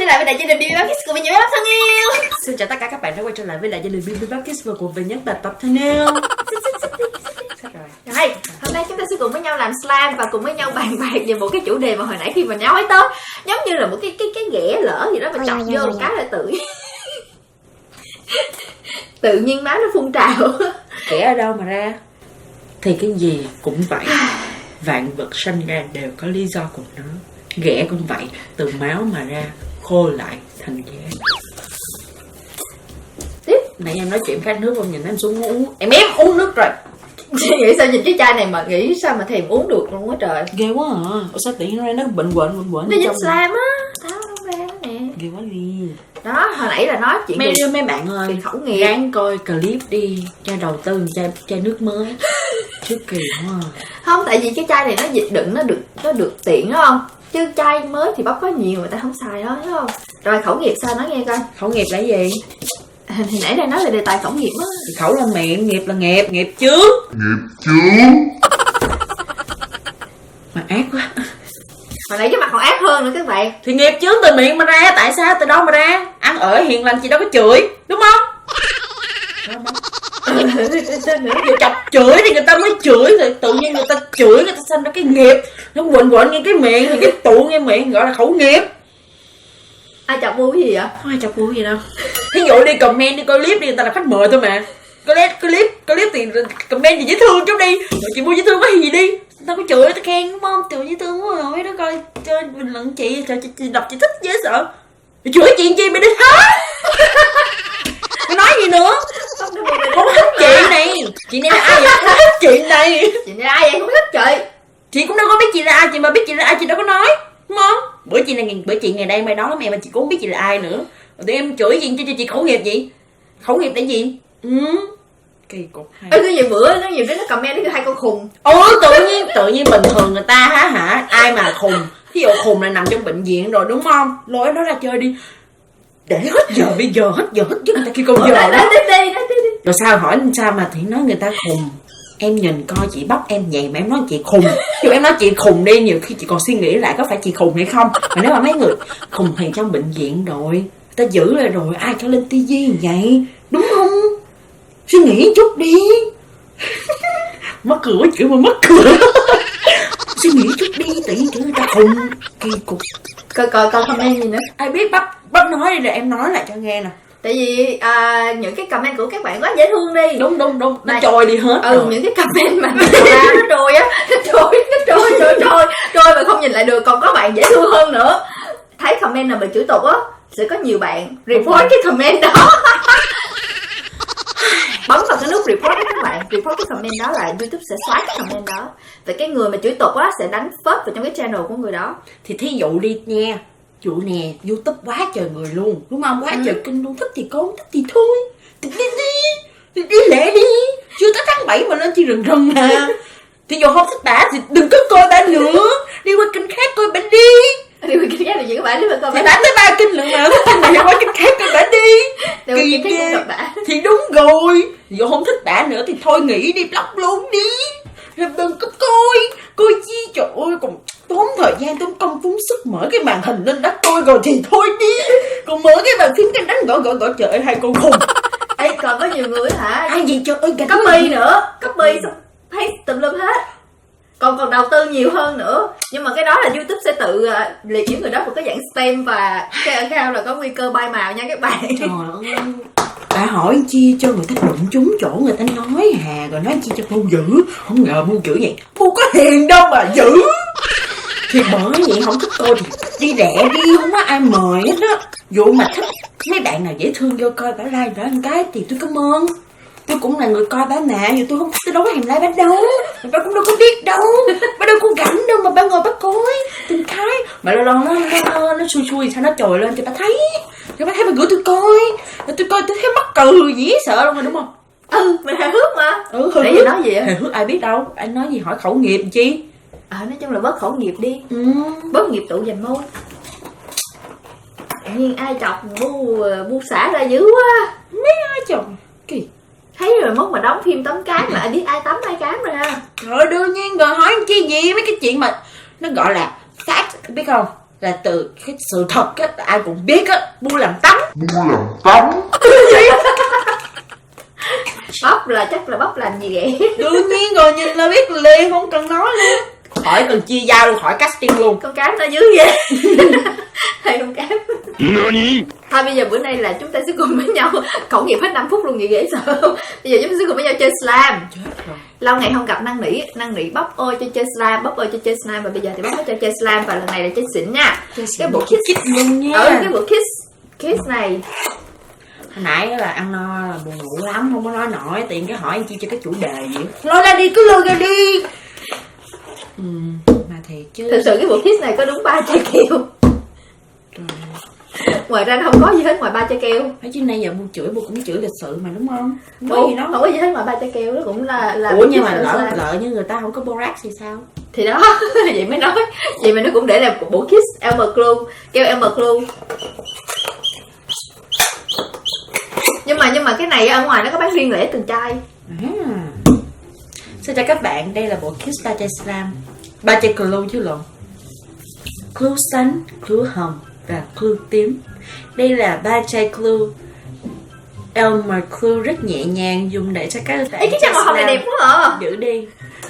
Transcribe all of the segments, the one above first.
lại với đại gia đình BB Kids cùng với những bác thân yêu. Xin chào tất cả các bạn đã quay trở lại với đại gia đình BB Kids và cùng với những tập thân yêu. Rồi, hôm nay chúng ta sẽ cùng với nhau làm slime và cùng với nhau bàn bạc về một cái chủ đề mà hồi nãy khi mà nói tới giống như là một cái ghẻ lỡ gì đó mà chọc vô một cái là tự nhiên máu nó phun trào. Ghẻ ở đâu mà ra? Thì cái gì cũng vậy. Vạn vật sinh ra đều có lý do của nó. Ghẻ cũng vậy, từ máu mà ra, khô lại thành ghẻ. Tiếp. Nãy em nói chuyện khát nước không, nhìn em xuống uống. Em uống nước rồi. Nghĩ sao nhìn cái chai này mà nghĩ sao mà thèm uống được luôn á trời. Ghê quá à. Ủa sao tự nhiên ra nó bệnh quện. Nó dính slime á, tháo nó ra nè. Ghê quá đi. Đó, hồi nãy là nói chuyện mấy bạn ơi, khẩu nghiệp. ráng coi clip đi cho đầu tư chai nước mới. Trước kỳ quá à. Không, tại vì cái chai này nó dịch đựng nó được tiện đúng không? Chứ chai mới thì bóc có nhiều người ta không xài đó, đúng không? Rồi khẩu nghiệp sao nói nghe coi. Khẩu nghiệp là gì? Thì nãy đang nói về đề tài khẩu nghiệp á. Thì khẩu là miệng, nghiệp là nghiệp trước. Mà ác quá. Hồi nãy cái mặt còn ác hơn nữa các bạn. Thì nghiệp trước từ miệng mà ra, tại sao từ đâu mà ra? Ăn ở hiền lành chị đâu có chửi, đúng không? Vừa chọc chửi thì người ta mới chửi, rồi tự nhiên người ta chửi, người ta sinh ra cái nghiệp nó quện ngay cái miệng, thì cái tụ ngay miệng gọi là khẩu nghiệp. Ai chọc vui gì vậy? Không ai chọc vui gì đâu. Ví dụ đi comment đi coi clip đi, người ta là khách mời thôi mà. Clip thì comment gì dễ thương chút đi, rồi chị vui dễ thương có gì đi, tao có chửi tao khen đúng không? Trời dễ thương quá rồi đó, coi chơi bình luận chị, trời chị đọc chị thích dễ sợ. Mày chửi chuyện chi mày đi hả? Mày nói gì nữa? Không thích chị này. Chị này là ai vậy? Không thích chị này. Chị này là ai vậy? Không thích chị. Chị cũng đâu có biết chị là ai, chị mà biết chị là ai chị đâu có nói, đúng không? Bữa chị ngày đây mày nói lắm em mà chị cũng không biết chị là ai nữa. Rồi tụi em chửi gì cho chị khẩu nghiệp gì? Khẩu nghiệp để gì? Kỳ cục hay. Cái gì bữa nó nhiều đứa nó comment nó hai con khùng. Tự nhiên bình thường người ta hả? Ai mà khùng? Ví dụ khùng là nằm trong bệnh viện rồi đúng không? Lôi nó ra chơi đi. Để hết giờ bây giờ hết chứ người ta kêu câu giờ đó. Nói đi. Rồi sao hỏi sao mà thì nói người ta khùng? Em nhìn coi chị bóc em vậy mà em nói chị khùng. Dù em nói chị khùng đi, nhiều khi chị còn suy nghĩ lại có phải chị khùng hay không. Mà nếu mà mấy người khùng thì trong bệnh viện rồi, ta giữ lại rồi ai cho lên tivi vậy, đúng không? Suy nghĩ chút đi. Mắc cười quá, chữ mà mắc cười. Suy nghĩ chút đi, tự nhiên chữ người ta khùng. Kỳ cục. Coi comment gì nữa. Ai biết bắp nói đi rồi em nói lại cho nghe nè. Tại vì những cái comment của các bạn quá dễ thương đi. Đúng nó trôi đi hết rồi. Những cái comment mà nó trôi á, nó trôi mà không nhìn lại được. Còn có bạn dễ thương hơn nữa, thấy comment nào bị chửi tục á sẽ có nhiều bạn report cái comment đó. Bấm vào cái nút report đó các bạn, report cái comment đó là YouTube sẽ xóa cái comment đó. Và cái người mà chửi tục á sẽ đánh phớt vào trong cái channel của người đó. Thì thí dụ đi nha, dụ nè, YouTube quá trời người luôn, đúng không? Quá trời kênh luôn, thích thì con, thích thì thôi. Thì đi lẹ đi. Chưa tới tháng 7 mà lên chi rần à. Thì dù không thích bả thì đừng có coi bả nữa. Đi qua kênh khác coi bả đi. Đi qua kênh khác là gì các bạn? Đi qua coi thì bả tới 3 kênh lận mà, thích kênh này qua kênh khác coi bả đi. Kỳ ghê. Thì đúng rồi. Dù không thích bả nữa thì thôi nghỉ đi, block luôn đi. Đừng có coi chi, trời ơi, còn tốn thời gian, tốn công tốn sức mở cái màn hình lên đã coi rồi thì thôi đi. Còn mở cái bàn phím cái đánh gõ trời ơi, hai con khùng. Ê, còn có nhiều người hả? Ai gì trời ơi, copy nữa, copy xong thấy tùm lum hết. Còn đầu tư nhiều hơn nữa. Nhưng mà cái đó là YouTube sẽ tự liệt những người đó một cái dạng spam và cái account là có nguy cơ bay màu nha các bạn. Trời ơi, bà hỏi chi cho người ta đụng trúng chỗ người ta nói hà, rồi nói chi cho Phu dữ. Không ngờ Phu dữ vậy, Phu có hiền đâu mà dữ. Thì bởi vậy không thích coi thì đi rẻ đi, không có ai mời hết á. Dụ mà thích mấy bạn nào dễ thương vô coi bả like bả một cái thì tôi cảm ơn. Tôi cũng là người coi bả mà, nhưng tôi không thích, tôi đâu có thèm like bả đâu. Bả cũng đâu có biết đâu, bả đâu có rảnh đâu mà bả ngồi bả coi từng cái. Mà lâu nó xui sao nó trồi lên cho bả thấy. Cho bả thấy bả gửi tôi coi. Tôi coi tôi thấy mắc cười dễ sợ luôn rồi, đúng không? Mình hài hước mà. Để gì nói gì vậy? Hài hước ai biết đâu. Anh nói gì hỏi khẩu nghiệp chi. Nói chung là bớt khẩu nghiệp đi. Bớt nghiệp tụ dành môn. Tự nhiên ai chọc bu xả ra dữ quá. Mấy ai chọc kỳ. Thấy rồi mốt mà đóng phim tắm cám mà ai biết ai tắm ai cám ra. Trời đương nhiên rồi, hỏi chi gì mấy cái chuyện mà nó gọi là fact, biết không? là từ cái sự thật á, ai cũng biết á, Bu làm tắm. Bắp là chắc là bắp làm gì vậy? Đương nhiên rồi, nhìn là biết liền, không cần nói luôn. Khỏi cần chia giao luôn, khỏi casting luôn. Con cá nó dưới vậy. Hay con cá. Thôi bây giờ bữa nay là chúng ta sẽ cùng với nhau khẩu nghiệp hết 5 phút luôn, vậy dễ sợ không? Bây giờ chúng ta sẽ cùng với nhau chơi slam. Lâu ngày không gặp năn nỉ bắp ơi cho chơi slam, bắp ơi cho chơi slam, và bây giờ thì bắp cho chơi slam, và lần này là chơi xịn nha. Cái bộ kiss luôn nha. cái bộ kiss này. Hồi nãy là ăn no là buồn ngủ lắm, không có nói nổi, tiện cái hỏi anh chi cho cái chủ đề vậy. Nói ra đi, cứ lôi ra đi. Mà thiệt chứ. Thực sự cái bộ kiss này có đúng 3 chai keo. Ngoài ra nó không có gì hết ngoài 3 chai keo. Nói chứ nay giờ Bu chửi, Bu cũng chửi lịch sự mà đúng không? Không có gì đó, không có gì hết ngoài 3 chai keo, nó cũng là ủa nhưng mà lỡ như người ta không có borax thì sao? Thì đó, vậy mới nói. Vậy mà nó cũng để làm bộ kiss Elmer Glue, keo Elmer Glue. Nhưng mà cái này ở ngoài nó có bán riêng lẻ từng chai. Xin chào các bạn, đây là bộ kiss 3 chai slam, 3 chai glue chứ lộn. Glue xanh, glue hồng và glue tím. Đây là 3 chai glue Elmer Glue rất nhẹ nhàng, dùng để cho các bạn. Ê, cái trang màu hồng này đẹp quá à. Giữ đi.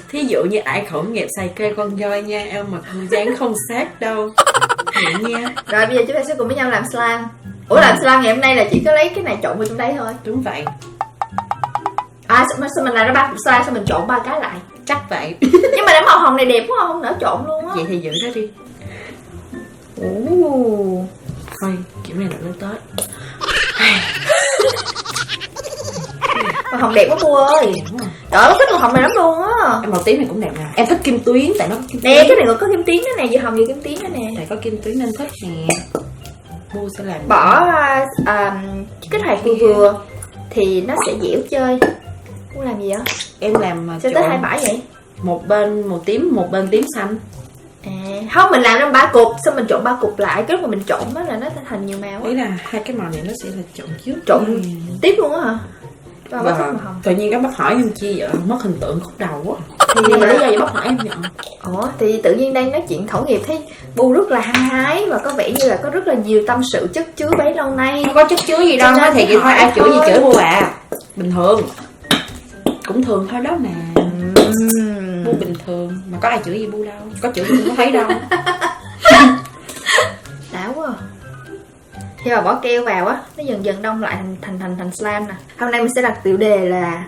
Thí dụ như ai khẩu nghiệp xài cây con voi nha, Elmer Glue dán không sát đâu. Vậy nha. Rồi bây giờ chúng ta sẽ cùng với nhau làm slam. Ủa làm slam ngày hôm nay là chỉ có lấy cái này trộn vào trong đây thôi. Đúng vậy. Sao mình làm ra 3 cục slam, sao mình trộn 3 cái lại? Chắc vậy. Nhưng mà cái màu hồng này đẹp quá, không nỡ trộn luôn á. Vậy thì giữ đó đi. Thôi kiểu này là lên Tết. Màu hồng đẹp quá Bu ơi. Trời ơi, thích màu hồng này lắm luôn á. Em màu tím này cũng đẹp nè. Em thích kim tuyến tại nó có kim tuyến. Nè, cái này còn có kim tuyến nữa nè, vừa hồng vừa kim tuyến nữa nè. Tại có kim tuyến nên thích nè. Bu sẽ làm bỏ kích hoạt vừa vừa thì nó sẽ dẻo chơi. Bu làm gì vậy? Em làm sao tới 2 bãi vậy? Một bên màu tím, một bên tím xanh. Không, mình làm ra 3 cục, xong mình trộn 3 cục lại, cái lúc mà mình trộn đó là nó thành nhiều màu á. Ý là hai cái màu này nó sẽ là trộn trước. Trộn tiếp luôn á hả? Tự nhiên cái bác hỏi em chi vậy, mất hình tượng khúc đầu quá. Nhưng mà lý do vậy bác hỏi em nhận. Ủa thì tự nhiên đang nói chuyện khẩu nghiệp thấy Bu rất là hăng hái và có vẻ như là có rất là nhiều tâm sự chất chứa bấy lâu nay. Không có chất chứa gì đâu, nói thiệt vậy thôi, ai chửi gì chửi Bu à. Bình thường. Cũng thường thôi đó mà. Bu bình thường mà có ai chửi gì Bu đâu, có chửi gì không có thấy đâu. Đã quá. Khi mà bỏ keo vào á, nó dần dần đông lại thành slam nè. Hôm nay mình sẽ đặt tiêu đề là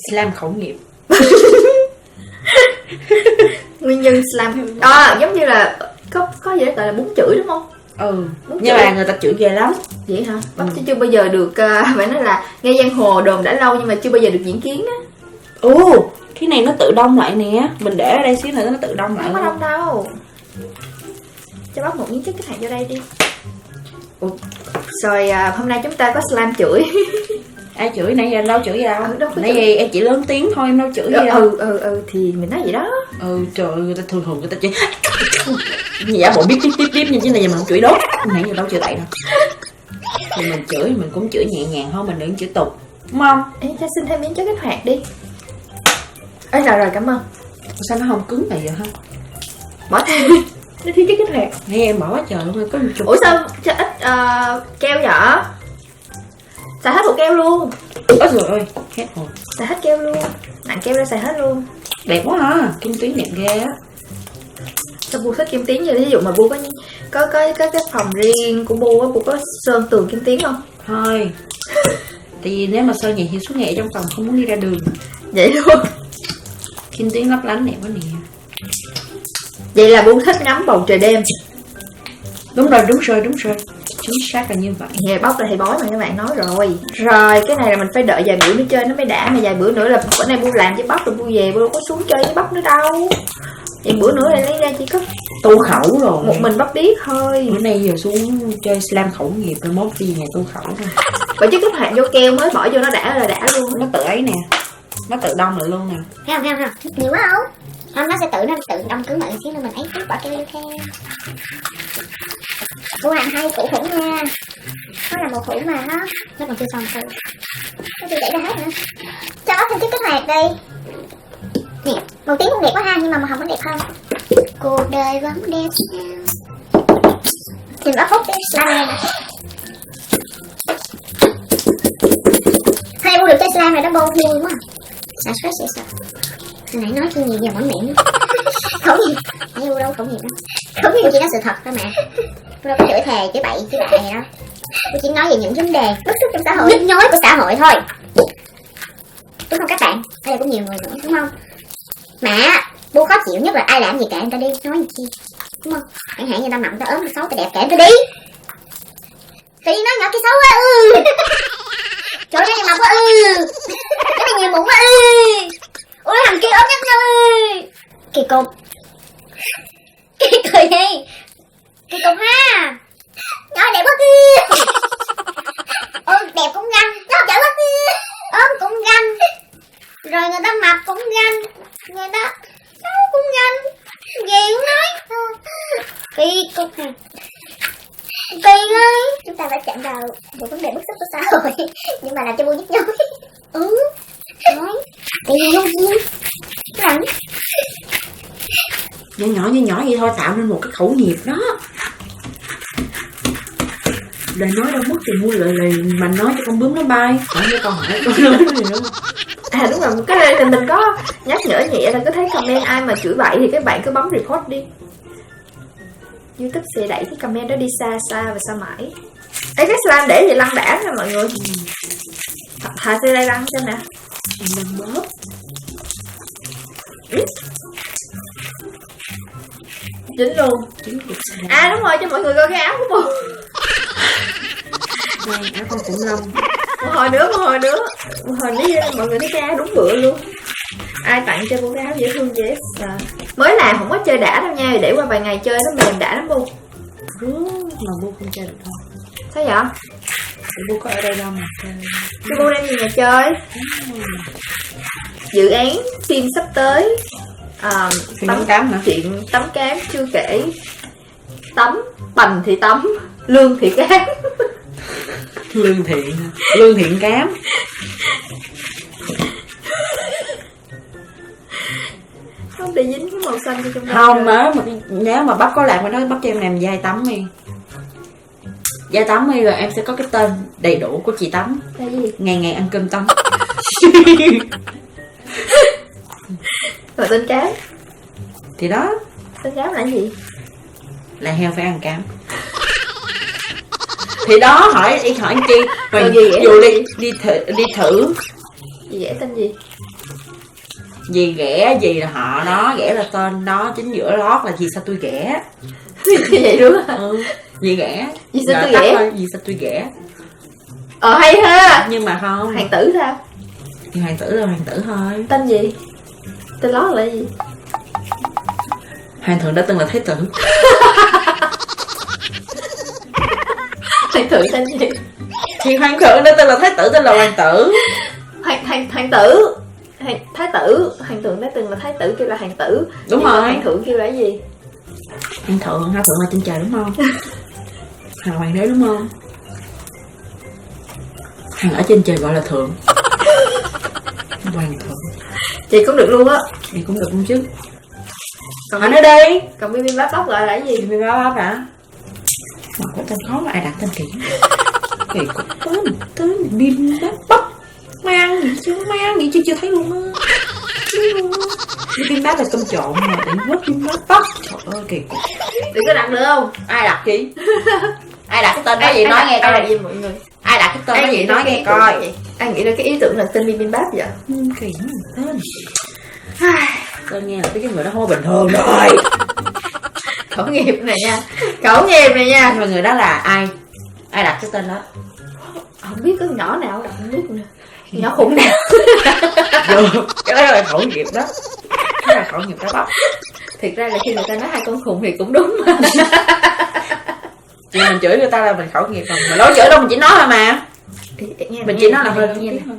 slam khẩu nghiệp. Nguyên nhân slam. Giống như là có gì đó gọi là bún chửi đúng không? Nhưng mà người ta chửi ghê lắm. Vậy hả? Chứ chưa bao giờ được phải nói là nghe giang hồ đồn đã lâu nhưng mà chưa bao giờ được diễn kiến á. Cái này nó tự đông lại nè. Mình để ở đây xíu nữa nó tự đông lại. Không có đông đâu. Cho bóc một miếng chất kích hoạt vô đây đi. Rồi hôm nay chúng ta có slam chửi. Ai chửi nãy giờ đâu chửi gì đâu. Nãy giờ em chỉ lớn tiếng thôi, em đâu chửi gì đâu. Thì mình nói vậy đó. Trời ơi, người ta thường người ta chửi. Giả bộ biết tiếp nhưng chứ này giờ mình không chửi đốt. Nãy giờ đâu chửi vậy đâu. Thì mình chửi mình cũng chửi nhẹ nhàng thôi, mình đừng chửi tục. Đúng không? Ê, cho xin thêm miếng chất kích hoạt đi. Rồi cảm ơn. Sao nó không cứng vậy hả? Bỏ thêm. Nó thiếu chất kích hoạt. Nãy em bỏ quá trời luôn, có một chục. Ủa sao cho ít keo vậy? Xài hết bộ keo luôn. Ôi trời ơi, hết hồn. Xài hết keo luôn. Nặng keo ra xài hết luôn. Đẹp quá ha, kim tuyến đẹp ghê á. Sao Bu thích kim tuyến vậy? Ví dụ mà Bu có cái phòng riêng của Bu á, Bu có sơn tường kim tuyến không? Thôi. Tại vì nếu mà sơn vậy thì suốt ngày trong phòng không muốn đi ra đường. Vậy luôn. Kim tuyến lấp lánh đẹp quá nè. Vậy là Bu thích ngắm bầu trời đêm. Đúng rồi. Chính xác là như vậy. Nghề bóc là thầy bói mà các bạn nói rồi. Rồi cái này là mình phải đợi vài bữa nữa chơi nó mới đã. Mà vài bữa nữa là bữa nay Bu làm với bóc rồi Bu về Bu đâu có xuống chơi với bóc nữa đâu. Vậy bữa nữa là lấy ra chỉ có tu khẩu rồi. Một mình bóc điếc thôi. Bữa nay giờ xuống chơi slam khẩu nghiệp rồi mốt đi nhà tu khẩu thôi. Bởi chứ cái hạt vô keo mới bỏ vô nó đã luôn. Nó tự ấy nè. Nó tự đông lại luôn nè. Thấy không? Nhiều quá không? Không, nó sẽ tự đông cứng lại xíu nữa mình ấy tiếp bỏ keo vô theo. Cô làm 2 củ hũ nha. Nó là một hũ mà nó còn chưa xong thôi. Nó chưa chảy ra hết nữa. Cho bóc thêm chút kích hoạt đi. Nè, màu tím cũng đẹp quá ha, nhưng mà màu hồng vẫn đẹp hơn. Cuộc đời vẫn đẹp sao? Thì bác hút cái slime này. Hay bu được cái slime này nó bông vui quá. Xả stress vậy sao? Hồi nãy nói chi nhiều giờ mỏi miệng. Không gì. Hay bu đâu không nhiều đâu. Không nhiều chỉ nói sự thật thôi mà. Bu đâu có chửi thề chửi bậy chửi bậy gì đâu. Bu chỉ nói về những vấn đề bức xúc trong xã hội, nhức nhối của xã hội thôi. Đúng không các bạn? Đây cũng nhiều người nữa đúng không? Mà bu khó chịu nhất là ai làm gì kệ người ta đi, nói gì chi, đúng không? Chẳng hạn như ta mặn ta ốm ta xấu ta đẹp kệ người ta đi. Tự nhiên nói nhỏ cái xấu quá trời ơi mập quá cái này nhiều mụn quá ôi thằng kia ốm nhất nhau kỳ cục kỳ cười đi kỳ cục ha. Nhỏ đẹp quá đẹp cũng ganh, nó chở quá ốm cũng ganh, rồi người ta mập cũng ganh, người ta xấu cũng ganh, gì cũng nói kỳ cục này kỳ ơi. Chúng ta đã chạm vào một vấn đề bức xúc của xã hội nhưng mà làm cho Bu nhức nhối. Nói kỳ luôn gì rảnh nhỏ vậy thôi tạo nên một cái khẩu nghiệp đó. Lời nói đâu mất thì mua lời mà nói cho con bướm nó bay. Hỏi cho con hỏi con nói gì nữa. À đúng rồi, cái này thì mình có nhắc nhở nhẹ là cứ thấy comment ai mà chửi bậy thì các bạn cứ bấm report đi. YouTube sẽ đẩy cái comment đó đi xa xa và xa mãi. Ê cái slime để gì lăn đã nha mọi người. Thà sẽ đây lăn xem nè. Mình bóp. Dính luôn. À đúng rồi, cho mọi người coi cái áo của Bu. Đây áo con khủng long. Một hồi nữa đi mọi người thấy cái áo đúng bựa luôn. Ai tặng cho Bu cái áo dễ thương dễ sợ. Mới làm không có chơi đã đâu nha, để qua vài ngày chơi nó mềm đã lắm Bu. Mà Bu không chơi được đâu. Sao vậy? Thì Bu có ở đây đâu mà chơi. Cái Bu đem gì mà chơi? Dự án phim sắp tới. Tắm cám hả? Chuyện tắm cám chưa kể. Tắm, bành thì tắm, lương thì cám. Lương thiện cám. Không để dính cái màu xanh trong đó. Không mà nếu mà bác có làm cái đó bác cho em làm dây tắm đi. Dây tắm đi rồi em sẽ có cái tên đầy đủ của chị Tắm. Là gì? Ngày ăn cơm tắm. Rồi tên cám. Thì đó. Tên cám là gì? Là heo phải ăn cám. Thì đó hỏi chi rồi dù đi thử Gì ghẻ tên gì? Gì ghẻ gì là họ đó, ghẻ là tên đó, chính giữa lót là gì sao tôi ghẻ. Vậy đúng hả? Gì ghẻ. Gì sao tôi ghẻ? Gì sao tôi ghẻ. Hay ha. Nhưng mà không. Hoàng tử sao? Thì hoàng tử là hoàng tử thôi. Tên gì? Tên lót là gì? Hoàng thượng đã từng là thế tử. Hoàng thượng tên gì? Thì hoàng thượng đã từng là thế tử tên là hoàng tử. Hoàng tử. Thái tử. Hoàng thượng đã từng là thái tử kêu là hoàng tử. Đúng rồi. Hoàng thượng kêu là gì? Hoàng thượng là trên trời đúng không? Là hoàng đế đúng không? Hoàng ở trên trời gọi là thượng. Hoàng thượng. Chị cũng được luôn á. Thì cũng được luôn chứ. Còn hỏi nó đi. Còn bibimbap gọi là cái gì? Bibimbap hả? Mà có tên khó mà ai đặt tên kỹ. Kỳ cục tên bibimbap. Mày ăn gì chưa thấy luôn á. Bibimbap là cơm trộn mà để vớt bibimbap. Trời ơi kỳ cục. Đừng có đặt được không? Ai đặt chị? Ai đặt cái tên đó gì nói nghe coi. Ai đặt gì mọi người? Ai đặt cái tên đó gì nói nghe coi. Ai nghĩ ra cái ý tưởng là tên bibimbap vậy? Kỳ tên. Tên nghe là cái người đó không có bình thường rồi. Khẩu nghiệp này nha. Nhưng mà người đó là ai? Ai đặt cái tên đó? Không biết có nhỏ nào đặt không biết nữa. Nhỏ khủng nào. Cái đó là khẩu nghiệp đó. Cái là khẩu nghiệp đó bắp. Thiệt ra là khi người ta nói hai con khùng thì cũng đúng mà. Chị mình chửi người ta là mình khẩu nghiệp, mà nói chửi đâu mình chỉ nói thôi mà. Mình chỉ nói là hơi nghe thôi.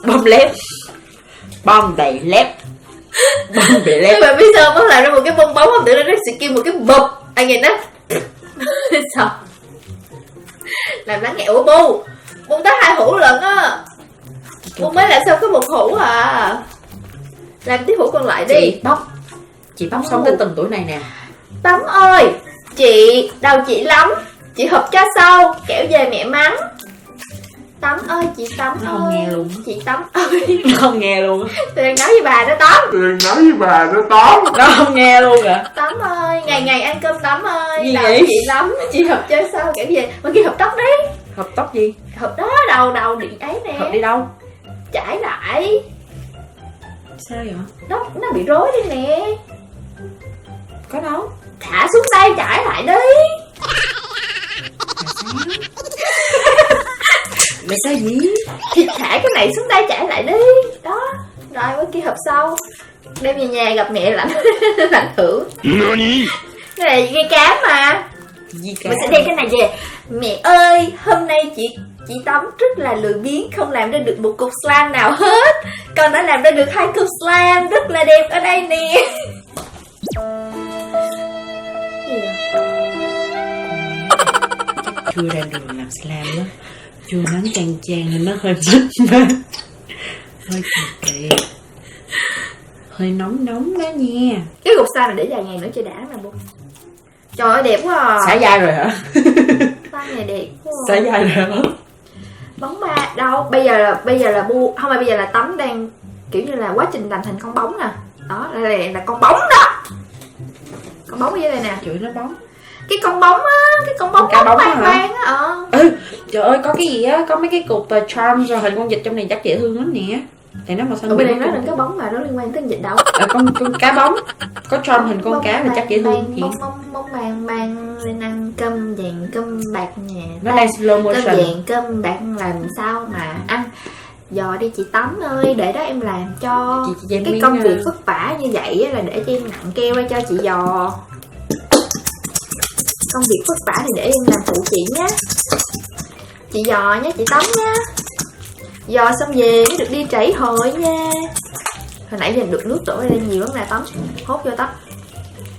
Bom lép. Bom đầy lép. Bom bị lép. Các bạn biết sao mới làm ra một cái bong bóng không? Tự nhiên nó sẽ kêu một cái bụp. Anh nhìn đó. Sao? Làm lắng nghe. Ủa Bu tới 2 hũ lận á. Bu mới làm xong có 1 hũ à. Làm tiếp hũ còn lại đi. Bóc. Chị Tóc sống tới từng tuổi này nè. Tắm ơi, chị, đầu chị lắm. Chị hụp cho sâu, kẻo về mẹ mắng. Tắm ơi, chị Tắm Nó không ơi. nghe luôn. Chị Tắm ơi. Không nghe luôn. Tôi đang nói với bà đó Tắm. Nó không nghe luôn à. Tắm ơi, ngày ngày ăn cơm Tắm ơi. Gì đầu vậy? chị lắm, chị hụp cho sâu, kẻo về. Mà kia hụp tóc đi. Hộp tóc gì? Hụp đó, đầu điện ấy nè. Hộp đi đâu? Chải lại. Sao vậy? Nó bị rối đi nè. Có đâu? Thả xuống đây chải lại đi. Mày sao gì? Thì thả cái này xuống đây chải lại đi. Đó. Rồi với kia hộp sâu. Đem về nhà gặp mẹ lãnh lãnh thưởng. Cái này gây cám mà. Gì cả? Mình sẽ đem cái này về. Mẹ ơi, hôm nay chị Tắm rất là lười biếng, không làm ra được một cục slime nào hết. Con đã làm ra được 2 cục slime rất là đẹp ở đây nè. Gì vậy? Chưa ra đường làm slime đó. Chưa nắng chang chang nên nó hơi mát mát. Hơi kỳ. Hơi nóng đó nha. Cái cục slime này để vài ngày nữa cho đã mà bố. Trời ơi đẹp quá à. Xả dai rồi hả? Slime này đẹp quá à. Xả dai rồi hả? Bóng ba đâu? Bây giờ là bu không phải, bây giờ là Tắm đang kiểu như là quá trình làm thành con bóng nè. Đó, đây là con bóng đó. Con bóng ở dưới đây nè. Chửi nó bóng. Cái con bóng á, cái con bóng Cái bóng vàng hả? vàng á. Trời ơi, có cái gì á, có mấy cái cục charm rồi hình con vịt trong này chắc dễ thương lắm nè. Tại nó màu xanh. Bên đây nói đến cái bóng mà nó liên quan tới dịch đâu. Con cá bóng. Có charm hình con cá là chắc dễ thương. Bóng vàng lên ăn cơm vàng cơm bạc nè. Nó đang slow Cơm motion. vàng cơm bạc làm sao mà ăn. Dò đi chị Tắm ơi, để đó em làm cho. Chị Cái công việc vất vả như vậy á, là để cho em nặng keo ra cho chị Dò. Công việc vất vả thì để em làm phụ chị nhé. Chị Dò nhé, chị Tắm nhé. Dò xong về mới được đi trảy hội nha. Hồi nãy giờ được nước đổ ra đây nhiều lắm nè Tắm. Hốt vô Tắm.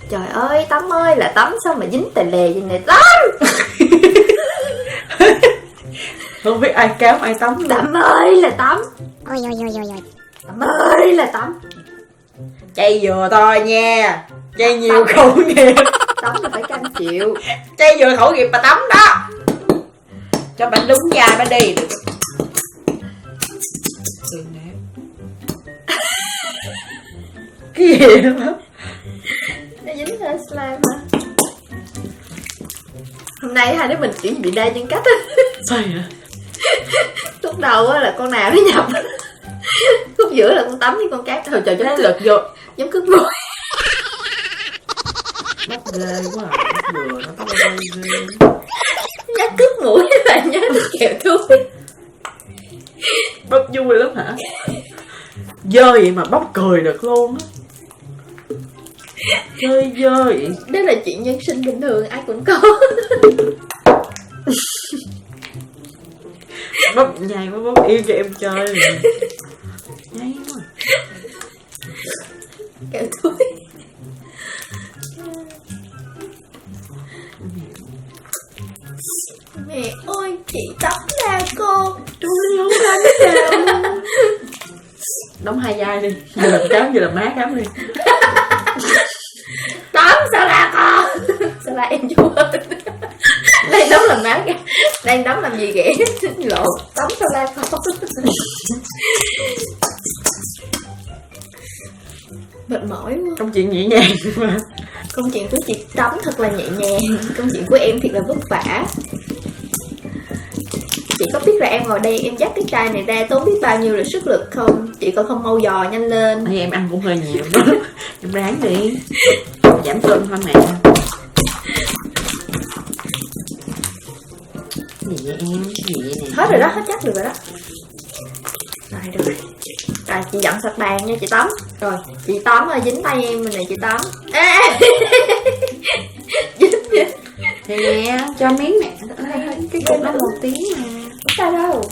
Trời ơi Tắm ơi, là Tắm sao mà dính tè lè vậy nè Tắm. Không biết ai kéo ai tắm luôn. Tắm ơi là Tắm. Ôi ôi ôi ôi ôi. Tắm ơi là Tắm. Chay vừa thôi nha. Chay nhiều khẩu nghiệp. Tắm là phải cam chịu. Chay vừa khẩu nghiệp mà tắm đó. Cho bạn đúng vai bạn đi. Cái gì đó? Nó dính hơi slime hả? Hôm nay hai đứa mình kiểu bị đa nhân cách á. Sao vậy? Lúc đầu á là con nào nó nhập. Lúc giữa là con Tắm với con Cát. Thôi trời cho nó lượt vô. Giống cướp mồi. Bắt ghê quá à. Vừa nó bắt ghê ghê. Nhắc cướp mũi và nhắc kẹo thui. Bắt vui lắm hả? Dơ vậy mà bóc cười được luôn á. Chơi dơ vậy. Đó là chuyện nhân sinh bình thường, ai cũng có. Bóc nhai quá, bóc yêu cho em chơi rồi. Nhai quá. Kẹo thui. Mẹ ơi, chị Tắm là con. Tôi không đánh nào. Đóng hai vai đi. Vừa làm cám vừa làm má cám đi. Tắm sao là con. Sao là em vua. Đang đóng làm má kìa. Đang đóng làm gì ghẻ. Lộ. Tắm sao là con. Mệt mỏi quá. Công chuyện nhẹ nhàng mà. Công chuyện của chị Tắm thật là nhẹ nhàng. Công chuyện của em thiệt là vất vả. Chị có biết là em ngồi đây em dắt cái chai này ra tốn biết bao nhiêu là sức lực không? Chị còn không mau dò nhanh lên. Em ăn cũng hơi nhiều đó. Em ráng đi. Giảm cân thôi mẹ. Gì vậy em? Gì vậy nè? Hết rồi đó, hết chắc được rồi đó. Rồi được rồi. Rồi chị dọn sạch bàn nha chị Tắm. Rồi chị Tắm ơi, dính tay em rồi nè chị Tắm. Dính dính. Thì nè, cho miếng nè. Cái cục đó 1 tiếng mà. Sao đâu.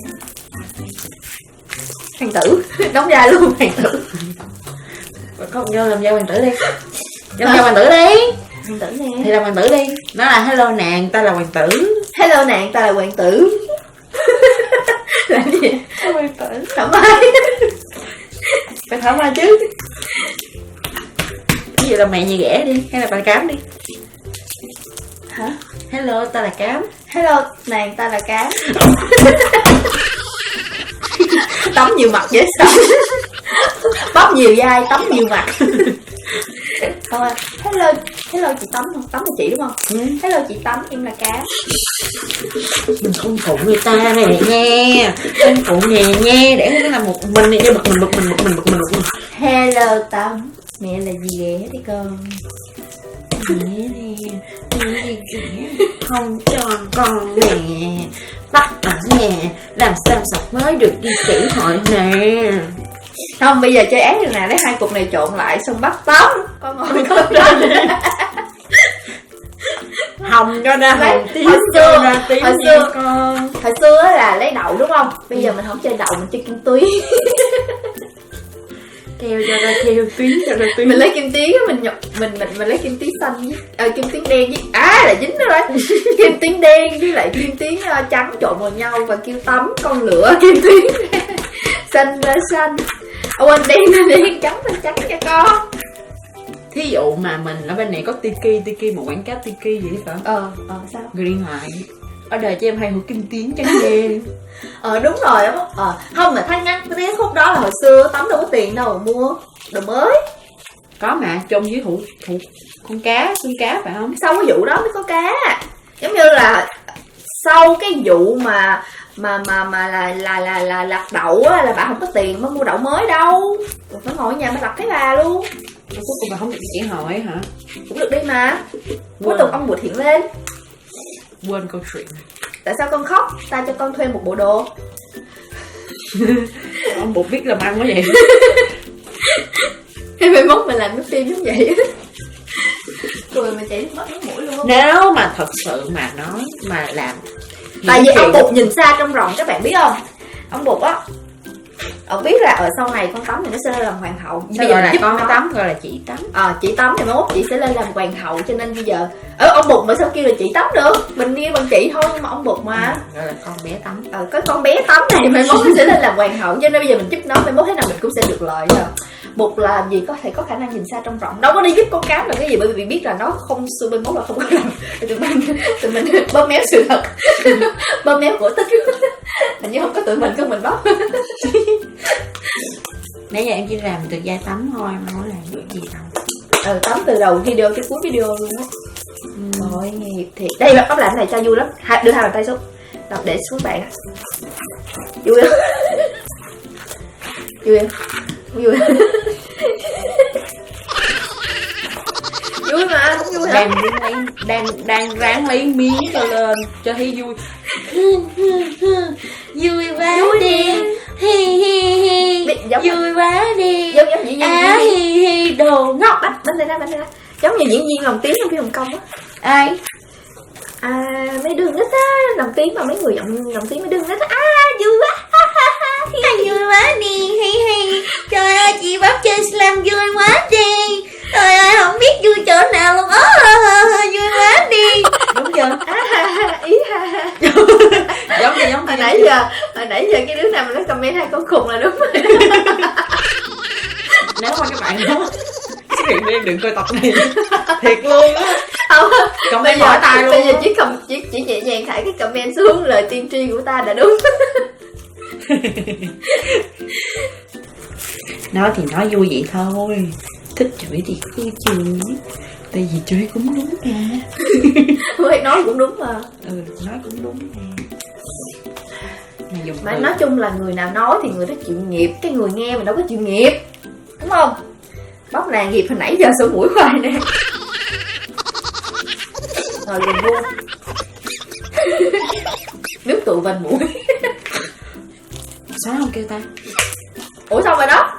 Hoàng tử. Đóng ra luôn hoàng tử. Không vô làm dâu hoàng tử đi. Làm dâu hoàng tử đi. Hoàng tử nè. Thì làm hoàng tử đi. Nó là hello nàng, ta là hoàng tử. Hello nàng, ta là hoàng tử. Làm gì? Hoàng tử. Thoải mái. Phải thoải mái chứ. Cái vậy là mẹ nhà ghẻ đi, hay là bà Cám đi. Hả? Hello, ta là Cám. Hello, nàng ta là Cám. Tắm nhiều mặt dễ sợ. Bóp nhiều vai, tắm nhiều mặt. Hello chị Tắm không? Tắm là chị đúng không? Hello chị Tắm, em là Cám. Mình không phụ người ta này nha, không phụ nè nha, để nó làm một mình này cho bực mình. Hello Tắm, mẹ là gì ghẻ đi con? Mẹ nè, không cho con nè, bắt ở nhà, làm sao sọc mới được đi tiểu hội nè. Không, bây giờ chơi ác rồi nè, lấy 2 cục này trộn lại xong bắt Tắm. Con ngồi con lên. Hồng cho ra hồng tím, hồi xưa con. Hồi xưa là lấy đậu đúng không? Bây giờ mình không chơi đậu, mình chơi kim tuyến. Kêu cho ra kêu tuyến, Mình lấy kim tuyến mình lấy kim tuyến xanh với kim tuyến đen với là dính rồi. Kim tuyến đen với lại kim tuyến trắng trộn vào nhau và kêu Tắm con lửa kim tuyến. Xanh lên xanh. Quên đen lên đen, trắng lên trắng cho con. Thí dụ mà mình ở bên này có Tiki một quảng cáo Tiki vậy phải không? Sao? Người điện thoại ở đời cho em 2 hũ kim tuyến trắng đen. Đúng rồi á. Không mà thanh ngắn cái khúc đó là hồi xưa Tắm đâu có tiền đâu mà mua đồ mới. Có mà chung với hũ con cá, xương cá phải không? Sau cái vụ đó mới có cá. Giống như là sau cái vụ mà lặt đậu á, là bà không có tiền mới mua đậu mới đâu. Rồi phải ngồi ở nhà mới lặt cái bà luôn. Cuối cùng bà không được chị hỏi hả? Cũng được đi mà. Cuối cùng ông Bụt hiện lên. Quên câu chuyện. Tại sao con khóc? Ta cho con thuê một bộ đồ. Ông Bụt biết làm ăn quá vậy. Hay mai mốt mình làm cái phim giống vậy. Cười mà chảy mất nước mũi luôn. Nếu mà thật sự mà nói mà làm, tại vì ông Bụt nhìn xa trong rộng, các bạn biết không? Ông Bụt á, ông biết là ở sau này con Tắm thì nó sẽ lên làm hoàng hậu. Sao gọi là con Tắm, gọi là chị Tắm. Chị Tắm thì mai mốt chị sẽ lên làm hoàng hậu, cho nên bây giờ ông Bụt mà sao kêu là chị Tắm được? Mình nghe bằng chị thôi, nhưng mà ông Bụt mà gọi là con bé Tắm. Có con bé Tắm này mai mốt sẽ lên làm hoàng hậu, cho nên bây giờ mình giúp nó, mai mốt thế nào mình cũng sẽ được lợi rồi. Bụt là gì có thể có khả năng nhìn xa trong rộng, đâu có đi giúp con Cám là cái gì, bởi vì biết là nó không xưa bên mốt là không có làm. Tụi mình bóp méo sự thật. Bóp méo cổ tích. Hình như không có tụi mình, có mình bóp. Nãy giờ em chỉ làm từ da Tắm thôi, em không có làm được gì đâu. Tắm từ đầu video tới cuối video luôn á. Rồi nghiệp thiệt. Đây bóp lại cái này cho vui lắm. Đưa 2 bàn tay xuống. Đọc để xuống bạn. Vui lắm. Vui không? Vui. Vui mà, không vui hả? Đang ráng lấy miếng cho lên cho thấy vui. Vui quá đi. Vui quá đi. Giống diễn viên đồ ngốc. Bánh đây ra. Giống như diễn viên lồng tiếng trong phim Hồng Kông á. Ai? Mấy đứa nít á, lồng tiếng mà mấy người lồng tiếng mấy đứa nít á. Vui quá. Vui quá đi. Trời ơi, chị bóp chơi slam vui quá đi. Trời ơi, không biết vui chỗ nào luôn. Vui quá đi. Đúng chưa? Ý Giống hồi nãy giờ cái đứa nào mà nói comment 2 con khùng là đúng rồi. Nếu mà các bạn đó xuất hiện đi, đừng coi tập này. Thiệt luôn á. Không, bây giờ chỉ nhẹ nhàng thải cái comment xuống, lời tiên tri của ta đã đúng. Nói thì nói vui vậy thôi, thích chửi thì cứ chửi, tại vì chửi cũng đúng mà. Mới nói cũng đúng mà. Nói cũng đúng mà. Mà nói chung là người nào nói thì người đó chịu nghiệp, cái người nghe mình đâu có chịu nghiệp, đúng không? Bóc nàng nghiệp hồi nãy giờ sổ mũi khoai nè. Rồi dùng luôn. Nước tụ vành mũi. Sao không kêu ta? Ủa xong rồi đó.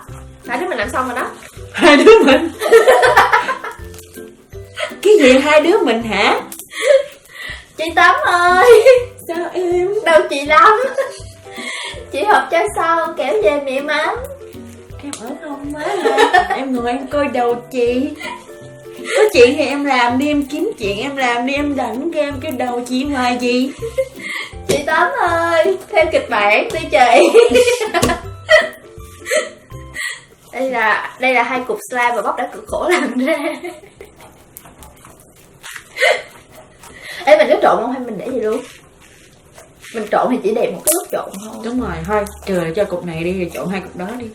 2 đứa mình làm xong rồi đó. 2 đứa mình? Cái gì 2 đứa mình hả? Chị Tắm ơi. Sao em? Đâu chị Lâm. Chị hộp cho xong kéo về mẹ mắm. Em ở không má hả? Em ngồi em coi đầu chị. Có chuyện thì em làm đi, em kiếm chuyện em làm đi, em rảnh game cái đầu chị ngoài gì. Chị Tắm ơi, theo kịch bản đi chị. Đây là 2 cục slime mà Bắp đã cực khổ làm ra. Ê, mình có trộn không hay mình để gì luôn? Mình trộn thì chỉ đẹp một cái lúc trộn thôi. Đúng rồi, thôi trừ lại cho cục này đi rồi trộn 2 cục đó đi.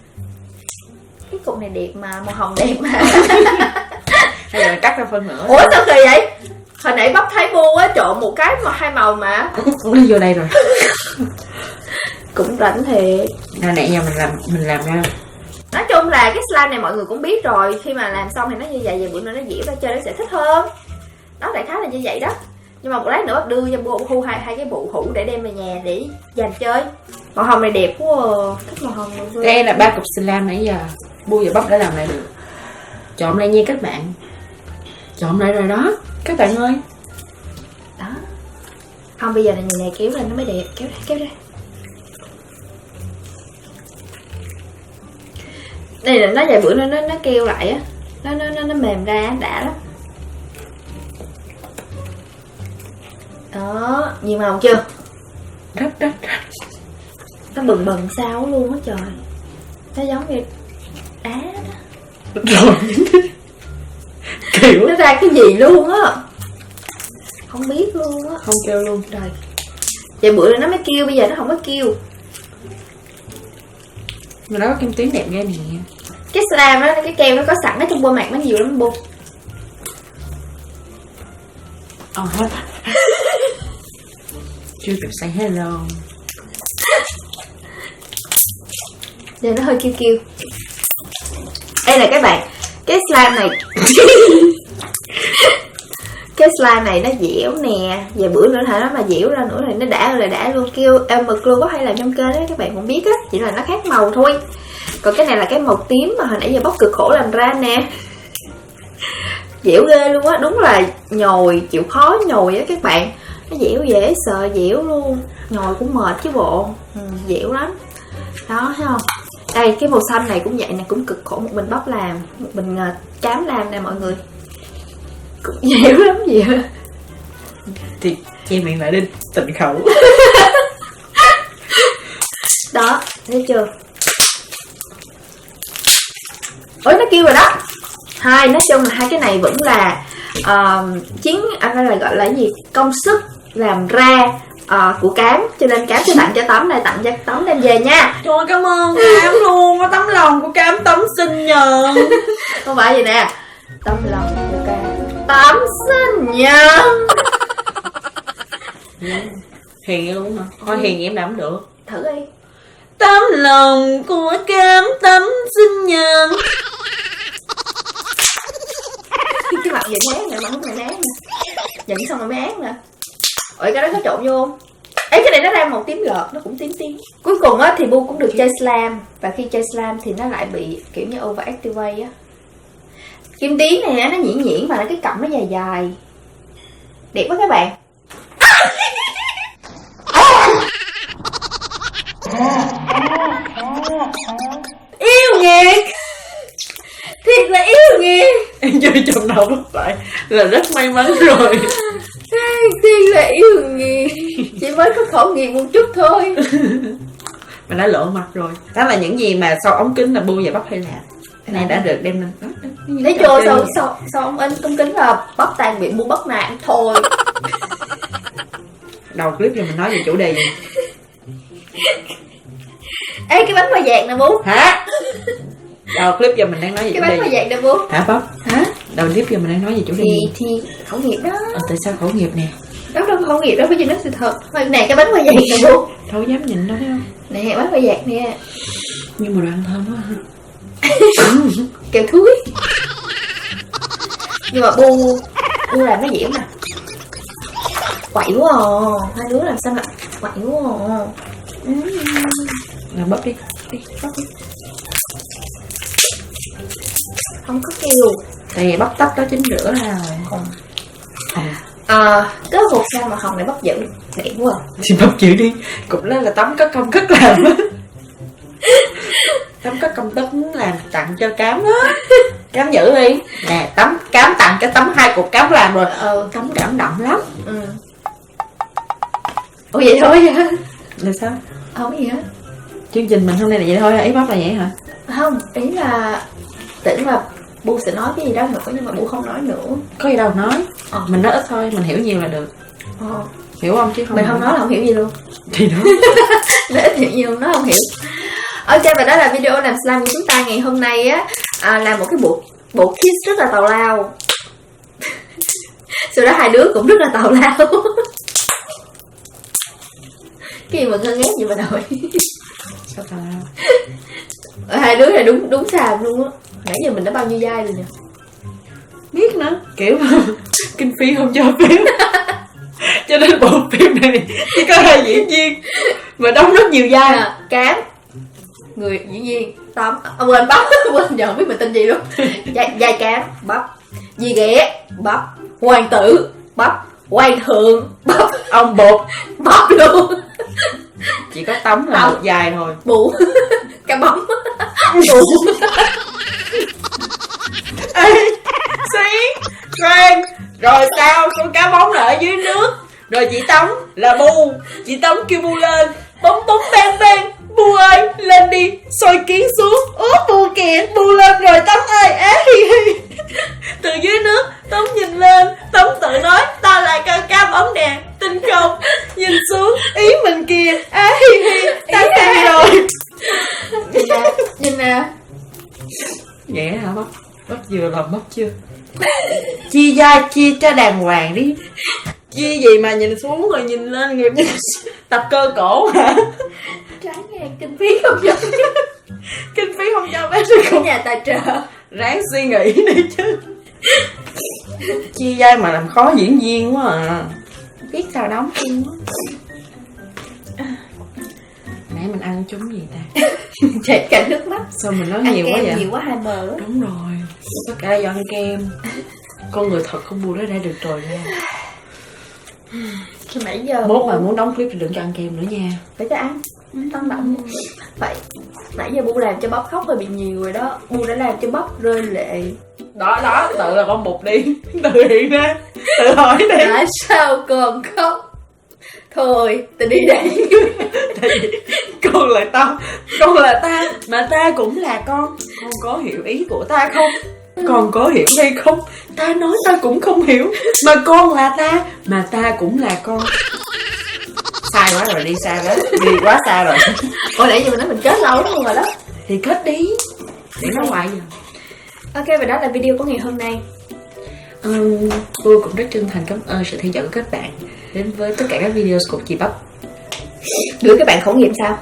Cái cục này đẹp mà, màu hồng đẹp mà. Hay là cắt ra phân nữa. Ủa sao kỳ vậy? Hồi nãy Bắp thấy Bu á trộn một cái mà 2 màu mà. Cũng đi vô đây rồi. Cũng rảnh thiệt. Nào nãy giờ mình làm ra. Nói chung là cái slime này mọi người cũng biết rồi. Khi mà làm xong thì nó như vậy, về bữa nữa nó dẻo ra chơi nó sẽ thích hơn. Đó, đại khái là như vậy đó. Nhưng mà một lát nữa Bắp đưa cho Bu Hu hai cái bộ hũ để đem về nhà để dành chơi. Màu hồng này đẹp quá à. Thích màu hồng này. Đây là 3 cục slime nãy giờ Bu và Bắp đã làm lại được. Trộn lại nha các bạn. Trộn lại rồi đó các bạn ơi. Đó. Không, bây giờ là nhìn này kéo lên nó mới đẹp. Kéo ra. Đây là nó vài bữa nó kêu lại á. Nó mềm ra đã lắm. Đó, nhiều màu chưa? Rất. Nó bừng sao luôn á trời. Nó giống như đá đó. Rồi. Kiểu Nó ra cái gì luôn á. Không biết luôn á. không kêu luôn. Rồi. Vài bữa nó mới kêu, bây giờ nó không có kêu. Mà nó có kim tuyến đẹp ghê nè. Cái slime đó, cái keo nó có sẵn ở trong bơ mạc nó nhiều lắm Bu. Hết. Chưa kịp say hello. Giờ nó hơi kêu. Đây là các bạn, cái slime này cái slime này nó dẻo nè. Vài bữa nữa hả, nó mà dẻo ra nữa thì nó đã luôn. Kêu Amber Glue có hay làm trong kênh đó các bạn cũng biết á, chỉ là nó khác màu thôi. Còn cái này là cái màu tím mà hồi nãy giờ Bóc cực khổ làm ra nè. Dẻo ghê luôn á, đúng là nhồi, chịu khó nhồi á các bạn. Nó dẻo dễ sợ, dẻo luôn. Nhồi cũng mệt chứ bộ. Dẻo lắm. Đó, thấy không? Đây, cái màu xanh này cũng vậy nè, cũng cực khổ một mình Bóc làm, một mình Cám làm nè mọi người. Cũng dẻo lắm gì á. Thì che miệng lại đi, tịnh khẩu. Đó, thấy chưa? Ôi, nó kêu rồi đó. Nói chung là 2 cái này vẫn là anh là gọi là cái gì? Công sức làm ra của Cám. Cho nên Cám sẽ tặng cho Tấm này, tặng cho Tấm đem về nha. Trời ơi, cảm ơn Cám luôn. Có tấm lòng của Cám, Tấm sinh nhật. Không phải gì nè, tấm lòng của Cám, Tấm sinh nhật. Hiền luôn hả? Thôi hiền em làm không được. Thử đi. Tấm lòng của Cám, Tấm sinh nhật. Cái mặt vậy án nè, mặt lúc này án nè. Dẫn xong rồi mới án nè. Ôi, cái đó có trộn vô không? Ấy, cái này nó ra màu tím lợt, nó cũng tím. Cuối cùng á thì Bu cũng được chơi slime. Và khi chơi slime thì nó lại bị kiểu như overactivate á. Kim tuyến này nó nhuyễn và cái cọng nó dài. Đẹp quá các bạn. Yêu nghiệt. Thiệt là yêu nghiệt. Em chơi trong đầu thất bại là rất may mắn rồi. Thiệt là yêu nghiệt. Chỉ mới có khẩu nghiệt một chút thôi. Mình đã lộ mặt rồi. Đó là những gì mà sau ống kính là Bu và Bắp hay làm. Cái này đã được đem lên đó. Thấy chưa, sau ông in ống kính là Bắp tan bị Bu bắt nạt thôi. Đầu clip giờ mình nói về chủ đề gì? Ê, cái bánh hoa vàng nè Bu. Hả? Đầu clip giờ mình đang nói về Cái chủ đề bánh hoa gì? vàng nè Bu. Hả Bắp? Hả? Đầu clip giờ mình đang nói về chủ đề gì? Thì khẩu nghiệp đó. Tại sao khẩu nghiệp nè? Đó đâu khẩu nghiệp đó, bây giờ nói sự thật. Nè, cái bánh hoa vàng nè Bu. Đâu dám nhìn đâu thấy không? Nè, bánh hoa vàng nè. Nhưng mà đồ ăn thơm quá ha. Kẹo thúi. Nhưng mà Bu làm nó dẻo nè. Quậy quá à. Hai đứa làm sao mà quậy quá à. Là bắp đi. Bắp đi. Không có kêu. Thì bắp tách đó chín rửa ra rồi. Còn À, cái hộp sao mà hồng này bắp dữ. Đẹp quá à. thì bắp chịu đi. Cũng đó là Tấm có công cất làm á. Tấm có công tức muốn làm tặng cho Cám đó. Cám giữ đi. Nè, Cám tặng cho Tấm 2 cục Cám làm rồi. Tấm cảm động lắm. Ủa vậy thôi hả? Là sao? Không gì hết. Chương trình mình hôm nay là vậy thôi hả? Ý Bắp là vậy hả? Không, ý là tưởng là Bu sẽ nói cái gì đó nữa nhưng mà Bu không nói nữa. Có gì đâu nói. Mình nói ít thôi, mình hiểu nhiều là được. Hiểu không chứ không. Mình không nói là không hiểu gì luôn. Thì đó. Nó ít hiểu nhiều, nó không hiểu. Ok, và đó là video làm slime của chúng ta ngày hôm nay á. Là một cái bộ kiss rất là tào lao. Sau đó hai đứa cũng rất là tào lao. Cái gì mà ngơ ngác vậy bà nội? Sao tào lao? Hai đứa này đúng xàm luôn á. Nãy giờ mình đã bao nhiêu giai rồi nè. Biết nữa, kiểu kinh phí không cho phép. Cho nên bộ phim này chỉ có 2 diễn viên mà đóng rất nhiều vai. Cám, người diễn viên Tâm, quên Bắp, quên giờ không biết mình tên gì luôn. Vai Cám, Bắp, Dì Ghẻ, Bắp, Hoàng Tử, Bắp, Hoàng Thượng, Bắp, Ông Bột, Bắp luôn. chỉ có Tấm là một vai thôi. Bụ, Cá Bấm, Bụ. Ê, Xuyến, khoan, rồi sao con cá bóng là ở dưới nước, rồi chị Tấm là Bu, chị Tấm kêu Bu lên, bóng bóng bang bang, Bu ơi lên đi, soi kiến xuống, ố Bu kìa, Bu lên rồi Tấm ơi, á hi hi. Từ dưới nước Tấm nhìn lên, Tấm tự nói ta là con cá bóng nè, tin không, nhìn xuống ý mình kìa, á hi hi, ta cay rồi. Nhìn nè. Vậy hả bắp? Bắp vừa làm bắp chưa? Chia vai chia cho đàng hoàng đi. Chia gì mà nhìn xuống rồi nhìn lên nghiệp tập cơ cổ hả? Trái ngang kinh phí không cho. Kinh phí không cho bác sư Cái nhà tài trợ. ráng suy nghĩ đi chứ. Chia vai mà làm khó diễn viên quá à. Biết sao đóng phim quá. Nãy mình ăn trúng gì ta? Chảy cả nước mắt. Sao mình nói Ăn nhiều quá kem vậy? nhiều quá hai bờ. Đúng rồi. Tất cả là do ăn kem. Con người thật không buồn đó đã được rồi nha. Khi nãy giờ Mốt mà muốn đóng clip thì đừng cho ăn kem nữa nha. phải cho ăn. Tăng động. Vậy nãy giờ Bu làm cho Bắp khóc hơi bị nhiều rồi đó. Bu đã làm cho Bắp rơi lệ. Đó tự là con bụt đi. Tự hiện ra. Tự hỏi đi. Tại sao còn khóc? Thôi tôi đi đây. Tại vì con là tao, con là ta, mà ta cũng là con có hiểu ý của ta không? Con có hiểu hay không? Ta nói ta cũng không hiểu. Mà con là ta, mà ta cũng là con. Sai quá rồi, đi xa quá. Đi quá xa rồi. Ủa nãy giờ mình nói mình kết lâu lắm luôn rồi đó. Thì kết đi. Để nói hoài giờ. Ok, và đó là video của ngày hôm nay. Tôi cũng rất chân thành cảm ơn sự theo dõi của các bạn đến với tất cả các video của chị Bắp. Gửi các bạn khẩu nghiệm sao?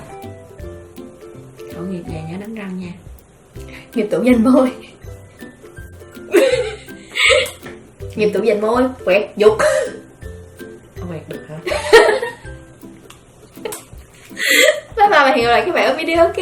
Khẩu nghiệp về nhớ đánh răng nha. Nghiệp tủ danh môi. Nghiệp tủ danh môi, quẹt dục. Quẹt được hả? Bye bye và hẹn gặp lại các bạn ở video ok.